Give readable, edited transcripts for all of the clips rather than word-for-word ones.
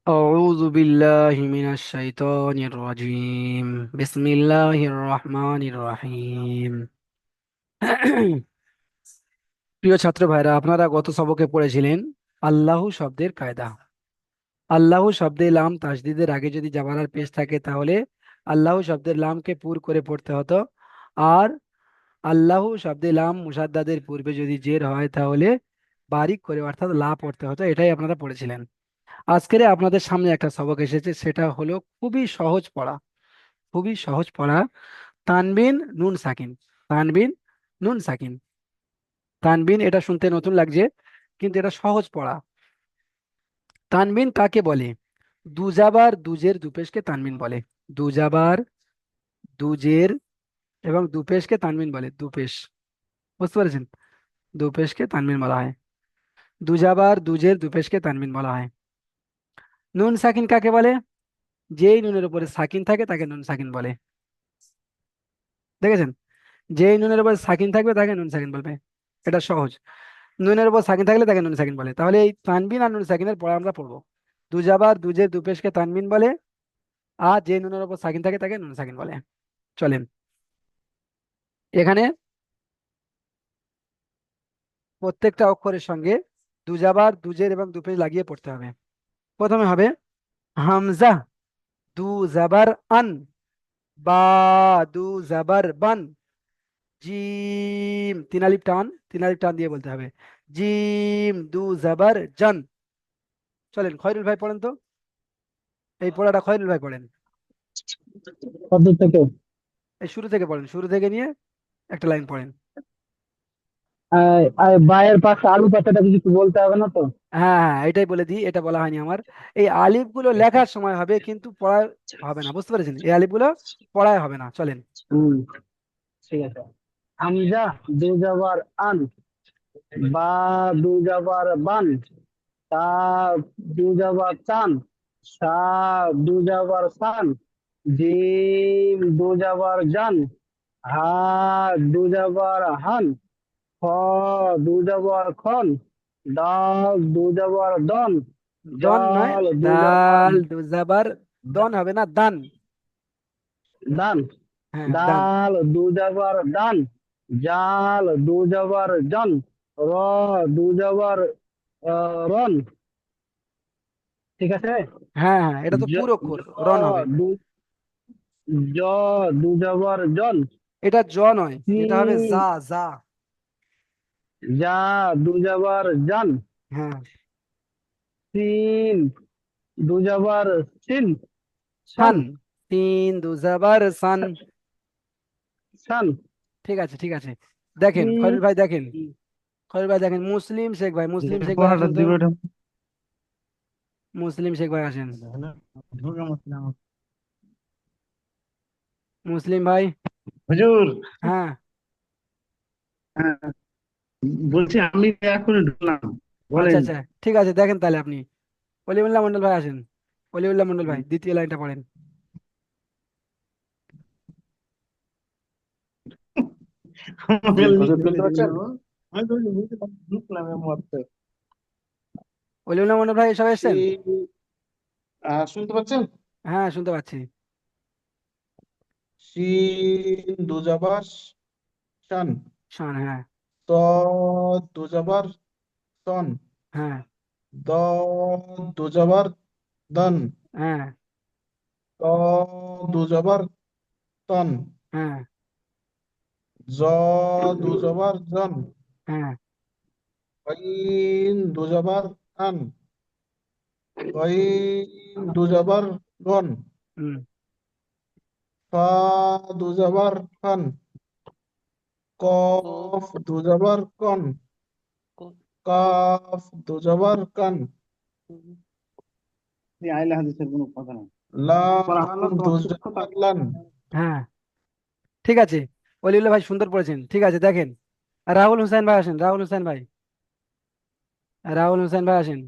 أعوذ بالله من الشيطان الرجيم بسم الله الرحمن الرحيم প্রিয় ছাত্র ভাইরা, আপনারা গত সবকে পড়েছিলেন আল্লাহু শব্দের কায়দা। আল্লাহু শব্দে লাম তাসদিদের আগে যদি জাবারার পেশ থাকে তাহলে আল্লাহু শব্দের লামকে পুর করে পড়তে হতো। আর আল্লাহু শব্দে লাম মুসাদ্দাদের পূর্বে যদি জের হয় তাহলে বারিক করে অর্থাৎ লা পড়তে হতো। এটাই আপনারা পড়েছিলেন। আজকের আপনাদের সামনে একটা সবক এসেছে, সেটা হলো খুবই সহজ পড়া। খুবই সহজ পড়া। তানবিন নুন সাকিন। তানবিন নুন সাকিন। তানবিন এটা শুনতে নতুন লাগছে, কিন্তু এটা সহজ পড়া। তানবিন কাকে বলে? দুজাবার দুজের দুপেশকে তানবিন বলে। দুজাবার দুজের এবং দুপেশকে তানবিন বলে। দুপেশ, বুঝতে পেরেছেন? দুপেশকে তানবিন বলা হয়। দুজাবার দুজের দুপেশকে তানবিন বলা হয়। নুন সাকিন কাকে বলে? যেই নুনের উপরে সাকিন থাকে তাকে নুন সাকিন বলে। দেখেছেন? যেই নুনের উপর সাকিন থাকবে তাকে নুন সাকিন বলবে। এটা সহজ। নুনের উপর সাকিন থাকলে তাকে নুন সাকিন বলে। তাহলে এই তানবিন আর নুন সাকিনের পরে আমরা পড়বো। দুজাবার দুজের দুপেশকে তানবিন বলে, আর যে নুনের উপর সাকিন থাকে তাকে নুন সাকিন বলে। চলেন, এখানে প্রত্যেকটা অক্ষরের সঙ্গে দুজাবার দুজের এবং দুপেশ লাগিয়ে পড়তে হবে। প্রথমে হবে হামজা, দু জাবার আন, বা, দু জাবার বান, জিম, তিন আলিফ টান, তিন আলিফ টান দিয়ে বলতে হবে। জিম দু জাবার জান। চলেন, খয়রুল ভাই পড়েন তো, এই পড়াটা খয়রুল ভাই পড়েন। কত থেকে? এই শুরু থেকে পড়েন, শুরু থেকে নিয়ে একটা লাইন পড়েন। বায়ের পাশে আলু পাতাটা কিছু বলতে হবে না তো? হ্যাঁ হ্যাঁ, এটাই বলে দিই, এটা বলা হয়নি আমার। এই আলিফ গুলো লেখার সময় হবে, কিন্তু পড়ায় হবে না, বুঝতে পেরেছেন? এই আলিফ গুলো পড়ায় হবে না। চলেন। হুম, ঠিক আছে। হামজা, দু জাবার আন, বা, দু জাবার বান, তা, দু জাবার চান, সা, দু জাবার সান, জিম, দু জাবার জান, হা, দু জাবার হান, খ, দু জাবার খন, দাল, দু জাবার দন, দন নয়, জাল, দু জাবার দাল দুজাবার দন হবে না, দান। দান, হ্যাঁ, দান। দাল, দু জাবার দান, জাল, দু জাবার জন, র, দু জাবার রন। ঠিক আছে। হ্যাঁ হ্যাঁ, এটা তো জ, পুরো জ, অক্ষর, রন হবে। দু, জ, দু জাবার জন, এটা জ নয়, এটা হবে সিন, যা। যা। যা, দু জাবার জান, হ্যাঁ। সিন, দু জাবার সিন, সান, সান, তিন দুজাবার সান। সান, ঠিক আছে ঠিক আছে। দেখেন সিন। খলিল ভাই, দেখেন খলিল ভাই, দেখেন মুসলিম শেখ ভাই, মুসলিম শেখ ভাই পড়াটা আসেন তো। দিবে ওটা। মুসলিম শেখ ভাই আসেন। ঢোকা মুসলিম। মুসলিম ভাই। হুজুর, হ্যাঁ। হ্যাঁ, বলছি আমি এখন ঢুকলাম, আচ্ছা বলেন। আচ্ছা, ঠিক আছে, দেখেন তাহলে আপনি। অলিউল্লাহ মন্ডল ভাই আসেন। অলিউল্লাহ মন্ডল ভাই, দ্বিতীয় লাইনটা পড়েন। আমাকে লিখতে তুলতে পারছেন? আমি তো ঢুকলাম এর মধ্যে। অলিউল্লাহ মন্ডল ভাই সবাই এসেছেন? সেই শুনতে পাচ্ছেন? হ্যাঁ, শুনতে পাচ্ছি। শিন দুজাবার শান, শান, হ্যাঁ। ত দুজাবার তন, হ্যাঁ। দ দুজাবার দন, হ্যাঁ। ত দুজাবার তন, হ্যাঁ। জ দুজাবার জন, হ্যাঁ। আইন দুজাবার আন, আইন দুজাবার গন, হুম। ফা দুজাবার খান, কফ দুজাবার কন, কাফ দুজাবার কান, এই আইলে হাদিসের কোনো কথা নাই। লাম দুজাবার লান। হ্যাঁ, ঠিক আছে। অলিউল্লাহ ভাই সুন্দর পড়েছেন, ঠিক আছে। দেখেন রাহুল হোসেন ভাই আসেন, রাহুল হোসেন ভাই। রাহুল হোসেন ভাই আসেন।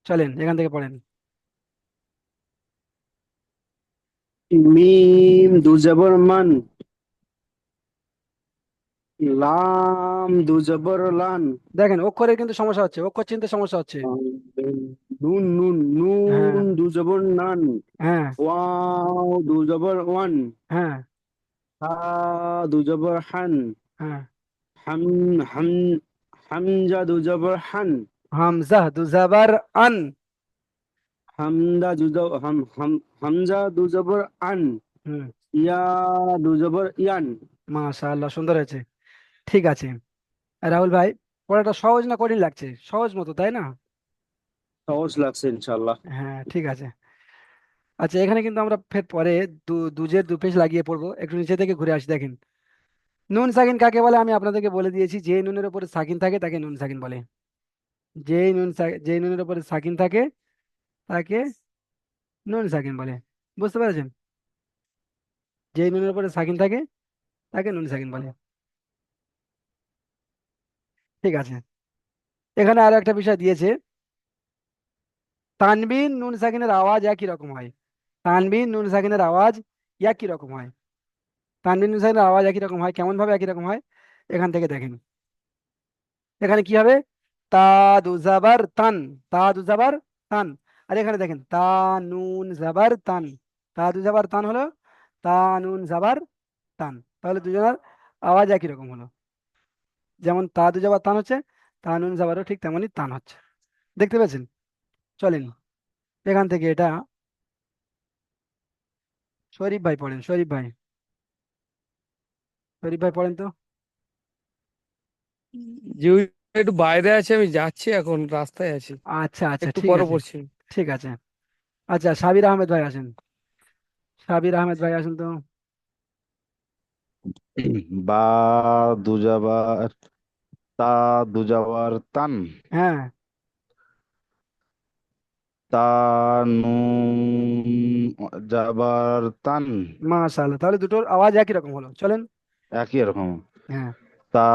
চলেন, এখান থেকে পড়েন। মিম দুজাবার মান, লাম দুজাবার লান, দেখেন অক্ষরের কিন্তু সমস্যা হচ্ছে, অক্ষর চিনতে সমস্যা হচ্ছে। নুন নুন হ্যাঁ। নুন দু জবর নান। হ্যাঁ। ওয়াও দু জবর ওয়ান। হ্যাঁ। হা দু জবর হান। হ্যাঁ। হাম হাম হামজা দু জবর হান। হামজা দু জাবার আন। হামদা দু জবর হামজা দু জবর আন। হুম। ইয়া দু জবর ইয়ান। মাশাআল্লাহ, সুন্দর হয়েছে। ঠিক আছে। রাহুল ভাই, পড়াটা সহজ না কঠিন লাগছে? সহজ মতো, তাই না? সহজ লাগছে ইনশাল্লাহ। হ্যাঁ, ঠিক আছে। আচ্ছা, এখানে কিন্তু আমরা ফের পরে দুজের দু পেশ লাগিয়ে পড়বো। একটু নিচে থেকে ঘুরে আসি, দেখেন। নুন সাকিন কাকে বলে আমি আপনাদেরকে বলে দিয়েছি। যে নুনের উপরে সাকিন থাকে তাকে নুন সাকিন বলে। যেই নুনের উপরে সাকিন থাকে তাকে নুন সাকিন বলে। বুঝতে পেরেছেন? যেই নুনের উপরে সাকিন থাকে তাকে নুন সাকিন বলে। ঠিক আছে। এখানে আরো একটা বিষয় দিয়েছে। তানবিন নুন সাকিনের আওয়াজ একই রকম হয়। তানবিন নুন সাকিনের আওয়াজ একই রকম হয়। তানবিন নুন সাকিনের আওয়াজ একই রকম হয়, কেমন ভাবে একই রকম হয়? এখান থেকে দেখেন। এখানে কি হবে? তা দু জাবার তান। তা দু জাবার তান। আর এখানে দেখেন, তা নুন জাবার তান। তা দু জাবার তান হলো তা নুন জাবার তান। তাহলে দুজনের আওয়াজ একই রকম হলো। যেমন তা দু জাবার তান হচ্ছে, তা নুন জাবারও ঠিক তেমনই তান হচ্ছে। দেখতে পেয়েছেন? চলেন এখান থেকে এটা শরীফ ভাই পড়েন। শরীফ ভাই, শরীফ ভাই পড়েন তো। যে ওই একটু বাইরে আছে, আমি যাচ্ছি, এখন রাস্তায় আছি। আচ্ছা আচ্ছা, একটু ঠিক পরে আছে। পড়ছি। ঠিক আছে। আচ্ছা, সাবির আহমেদ ভাই আসেন। সাবির আহমেদ ভাই আসেন তো। বা দুজাবার তা দুজাবার তান। হ্যাঁ। তা নুন জাবার তান। মাশাআল্লাহ, তাহলে দুটোর আওয়াজ একই রকম হলো। চলেন। একই রকম। হ্যাঁ। তা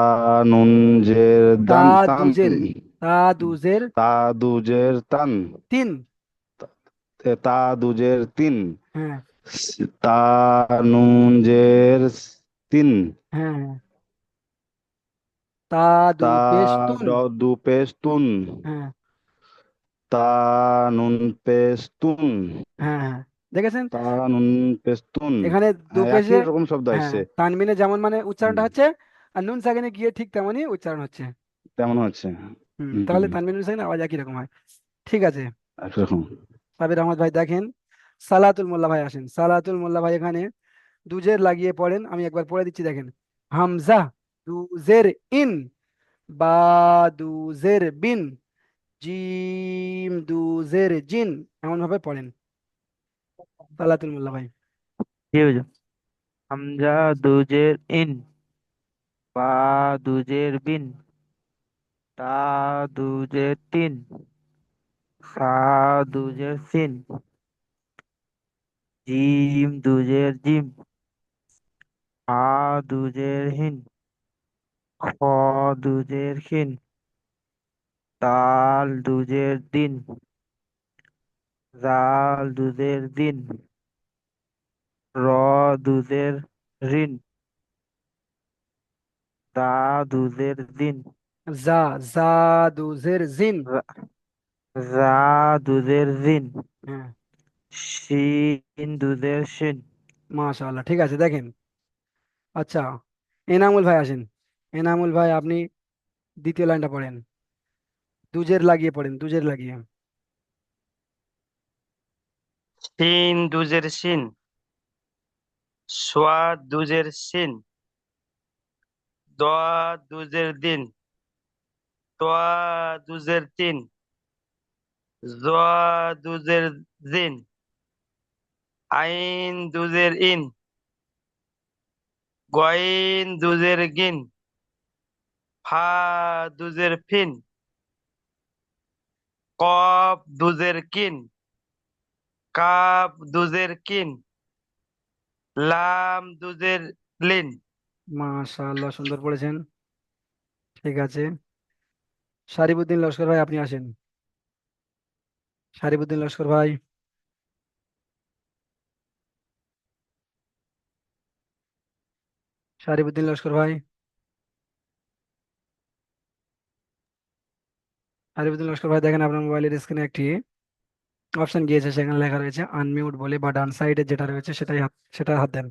নুন জের তা দান তান। দুজের, তা দুজের তা দুজের তান। তিন। তা দুজের তিন। হ্যাঁ। তা নুন জের তিন। হ্যাঁ। হ্যাঁ। তা দু তা পেশ তুন। দু পেশ তুন। হ্যাঁ। তা নুন পেশ তুন। হ্যাঁ। হ্যাঁ, দেখেছেন? তা নুন পেশ তুন। এখানে দু হ্যাঁ, পেশে। একই রকম শব্দ হ্যাঁ, আসছে। তানবিনে যেমন মানে হুম, উচ্চারণটা হচ্ছে, আর নুন সাকিনে গিয়ে ঠিক তেমনই উচ্চারণ হচ্ছে। তেমন হচ্ছে। তাহলে তানবিন নুন সাকিন আওয়াজ একই রকম হয়। ঠিক আছে। একরকম। সাবির আহমদ ভাই দেখেন। সালাতুল মোল্লা ভাই আসেন। সালাতুল মোল্লা ভাই এখানে দুজের লাগিয়ে পড়েন। আমি একবার পড়ে দিচ্ছি, দেখেন। হামজা দুজের ইন। বা দুজের বিন। জিম দুজের জিন। এমন ভাবে পড়েন সালাতুল মোল্লা ভাই। জি হুজুর। হামজা দুজের ইন, বা দুজের বিন, তা দুজের তিন, সা দুজের সিন, জিম দুজের জিম, হা দুজের হিন, খ দুজের খিন, দাল দুজের দিন, জাল দুজের দিন, র দুজের রিন, দা দুজের দিন, জা। জা দুজের জিন। রা রা দুজের জিন, হ্যাঁ। শিন দুজের শিন। মাশাআল্লাহ, ঠিক আছে। দেখেন। আচ্ছা, এনামুল ভাই আসেন। এনামুল ভাই, আপনি দ্বিতীয় লাইনটা পড়েন। দুজের লাগিয়ে পড়েন, দুজের লাগিয়ে। সিন দুজের সিন, সোয়া দুজের সিন, দোয়া দুজের দিন, তোয়া দুজের তিন, জোয়া দুজের জিন, আইন দুজের ইন, গইন দুজের গিন, ফা দুজের ফিন, কফ দুজের কিন, কাপ দুজের কিন, লাম দুজের লিন। মাশাআল্লাহ, সুন্দর পড়েছেন। ঠিক আছে। শারিবুদ্দিন লস্কর ভাই, আপনি আসেন। শারিবুদ্দিন লস্কর ভাই। শারিবুদ্দিন লস্কর ভাই। শারিবুদ্দিন লস্কর ভাই, দেখেন আপনার মোবাইলের স্ক্রিনে একটি অপশন গিয়েছে, সেখানে লেখা রয়েছে আনমিউট বলে, বা ডান সাইডে যেটা রয়েছে সেটাই হাত দেন।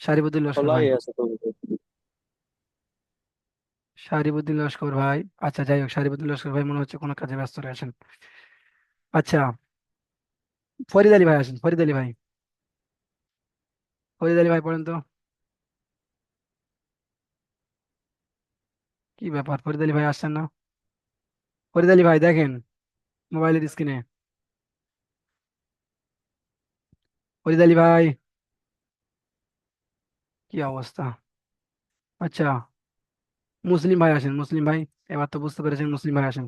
সারিবুদ্দিন লস্কর ভাই। খোলাই আছে তো। সারিবুদ্দিন লস্কর ভাই, আচ্ছা যাই হোক, সারিবুদ্দিন লস্কর ভাই মনে হচ্ছে কোনো কাজে ব্যস্ত রয়েছেন। আচ্ছা, ফরিদ আলী ভাই আসেন, ফরিদ আলী ভাই। ফরিদ আলী ভাই পড়েন তো। কি ব্যাপার, ফরিদ আলী ভাই আসছেন না? ফরিদ আলী ভাই দেখেন মোবাইলের স্ক্রিনে। ফরিদ আলী ভাই, কি অবস্থা। আচ্ছা, মুসলিম ভাই আসেন, মুসলিম ভাই। এবার তো বুঝতে পেরেছেন, মুসলিম ভাই আসেন।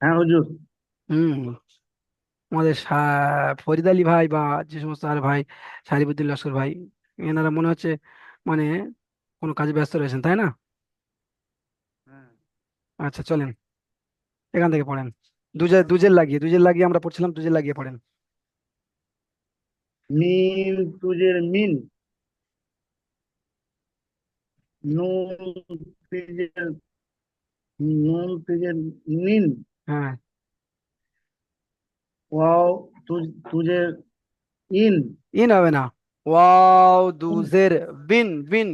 হ্যাঁ হুজুর। হুম। আমাদের ফরিদ আলী ভাই বা যে সমস্ত আর ভাই, সারিবুদ্দিন লস্কর ভাই, এনারা মনে হচ্ছে মানে কোনো কাজে ব্যস্ত রয়েছেন, তাই না? আচ্ছা চলেন, এখান থেকে পড়েন। দুজের লাগিয়ে আমরা পড়ছিলাম, দুজের লাগিয়ে পড়েন। মিন তুজের মিন, নুন তুজের নিন, হ্যাঁ। ওয়াও তুজের ইন, ইন হবে না, ওয়াও দুজের বিন, বিন।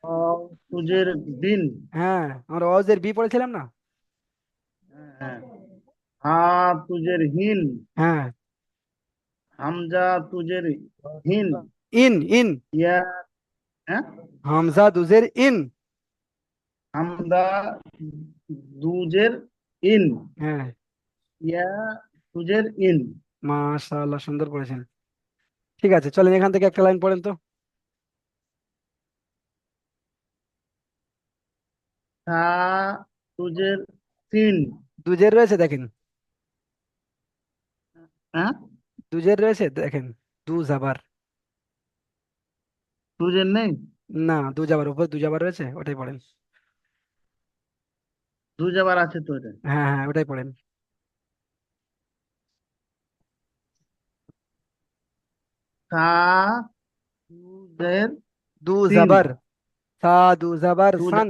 ওয়াও তুজের বিন। হ্যাঁ, আমরা ওয়াজের বি পড়েছিলাম না? হ্যাঁ, হা তুজের হিন, হ্যাঁ। হামজা তুজের হিন, ইন, ইন। ইয়া, হ্যাঁ, হামজা দুজের ইন। হামদা দুজের ইন, হ্যাঁ। ইয়া তুজের ইন। মাশাআল্লাহ, সুন্দর পড়েছেন। ঠিক আছে, চলেন এখান থেকে একটা লাইন পড়েন তো। সা তুজের সিন, দুজের রয়েছে দেখেন, হ্যাঁ, দুজের রয়েছে দেখেন। দু জাবার। তুজের নেই, না, দু জাবার উপর দু জাবার রয়েছে, ওটাই পড়েন। দুজাবার আছে তো এটা। হ্যাঁ হ্যাঁ, ওটাই পড়েন। সা তুজের দু সিন, জাবার, সা দু জাবার দু সান।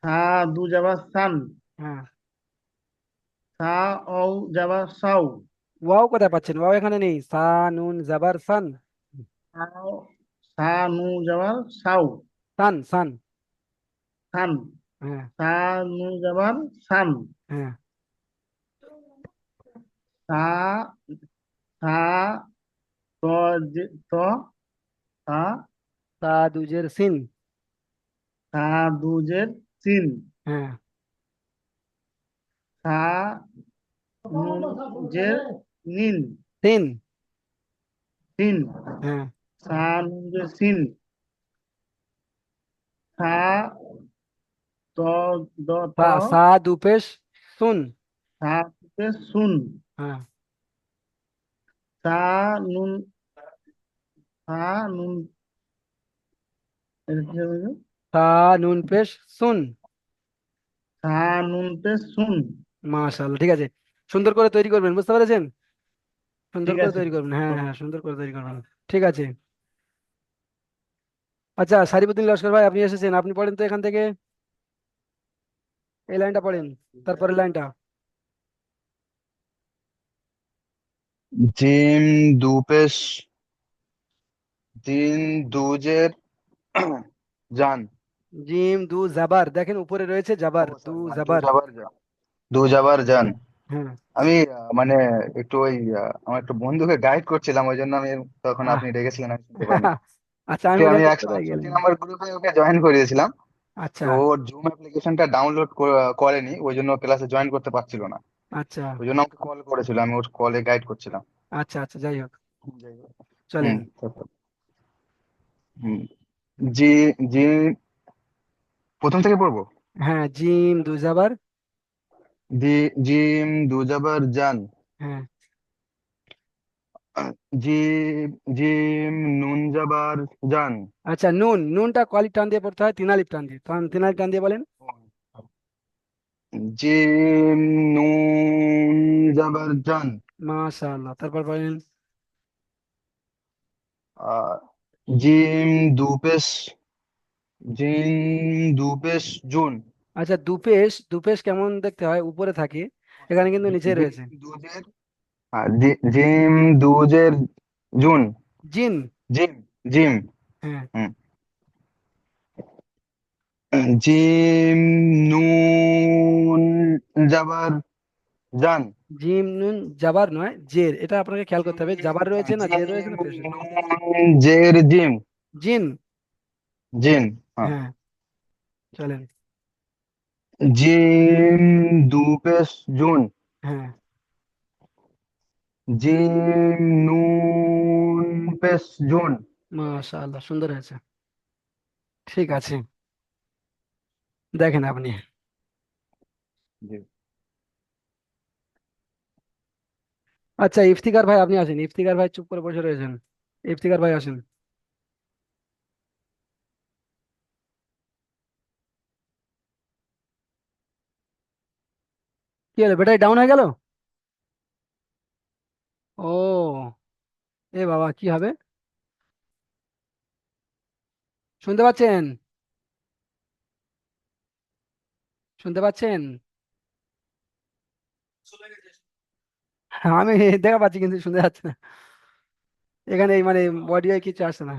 সা দু যাবার সান, হ্যাঁ। সা ও যাবার সাউ, ওয়াও কোথায় পাচ্ছেন? ওয়াও এখানে নেই, সা নুন জাবার সান। সাও, সা নু যাবার সাউ, সান, সান। সান, হ্যাঁ। সা নু যাবার সান, হ্যাঁ। সা সা ত ত, সা সা দুজের সিন। সা দুজের সিন, হ্যাঁ। সা নুজের নিন, সিন। সিন, হ্যাঁ। সা নুজের সিন, সা ত দ ত, সা সা দু পেশ সুন। সা থেকে সুন, হ্যাঁ। সা নুন, সা নুন, এটা কি হবে? সা নুন পেশ সুন। সা নুন পে সুন। মাশাআল্লাহ, ঠিক আছে। সুন্দর করে তৈরি করবেন, বুঝতে পেরেছেন? সুন্দর ঠিক করে আছে। তৈরি করবেন, হ্যাঁ হ্যাঁ, সুন্দর করে তৈরি করবেন। ঠিক আছে। আচ্ছা, সারিবুদ্দিন লস্কর ভাই আপনি এসেছেন, আপনি পড়েন তো এখান থেকে। এই লাইনটা পড়েন, তারপরে লাইনটা। জিম দুপেশ দিন দুজের জান। জিম দু জাবার, দেখেন উপরে রয়েছে ও জাবার, দু সরি, মানে জাবার। দু যাবার জান। হ্যাঁ। আমি মানে একটু ওই আমার একটা বন্ধুকে গাইড করছিলাম, ওই জন্য আমি তখন আহ আপনি ডেকেছিলেন, আমি শুনতে পাইনি। আচ্ছা, আমি ওকে মনে আমি হয় একশো কোথায় আটষট্টি গেলেন। নাম্বার গ্রুপে ওকে জয়েন করিয়েছিলাম। আচ্ছা। তো ওর জুম অ্যাপ্লিকেশনটা ডাউনলোড করেনি, ওই জন্য ক্লাসে জয়েন করতে পারছিল না। আচ্ছা। ওই জন্য আমাকে কল করেছিল, আমি ওর কলে গাইড করছিলাম। আচ্ছা। আচ্ছা, যাই হোক, যাই হোক। চলেন। হুম, তারপর, হুম, জি, জি, প্রথম থেকে পড়বো। হ্যাঁ, জিম দু জাবার। জি, জিম দুজাবার জান। হ্যাঁ। জি, জিম নুন জাবার জান। আচ্ছা, নুন, নুনটা কলিক টান দিয়ে পড়তে হয়, তিন আলিফ টান দিয়ে, তিন আলিফ টান দিয়ে বলেন। জিম নুন জাবার জান। মাশাআল্লাহ, তারপর বলেন। আহ, জিম দুপেশ জিম দুপেশ জুন। আচ্ছা, দুপেশ, দুপেশ কেমন দেখতে হয়? উপরে থাকে, এখানে কিন্তু নিচে জিম রয়েছে। দুধের জিম দুধের জুন। জিন। Gym gym. হ্যাঁ। হুম। জিম নুন জাবার জান। জিম নুন জাবার নয়, জের, এটা আপনাকে খেয়াল করতে হবে, জাবার রয়েছে না জের জিম রয়েছে না পেশ রয়েছে। নুন জের জিম। জিন। জিন। হ্যাঁ। হ্যাঁ, চলেন। জিম দুপেশ জুন। হ্যাঁ। জিম নুন পেশ জুন। মাশাআল্লাহ, সুন্দর হয়েছে। ঠিক আছে, দেখেন আপনি। জি। আচ্ছা, ইফতিকার ভাই আপনি আসেন, ইফতিকার ভাই চুপ করে বসে রয়েছেন। ইফতিকার ভাই আসেন। কি হলো, ব্যাটারি ডাউন হয়ে গেল? ও, এ বাবা, কি হবে? শুনতে পাচ্ছেন? শুনতে পাচ্ছেন? হ্যাঁ, আমি দেখা পাচ্ছি কিন্তু শুনতে পাচ্ছি না। এখানে এই মানে অডিও কিছু আসছে না।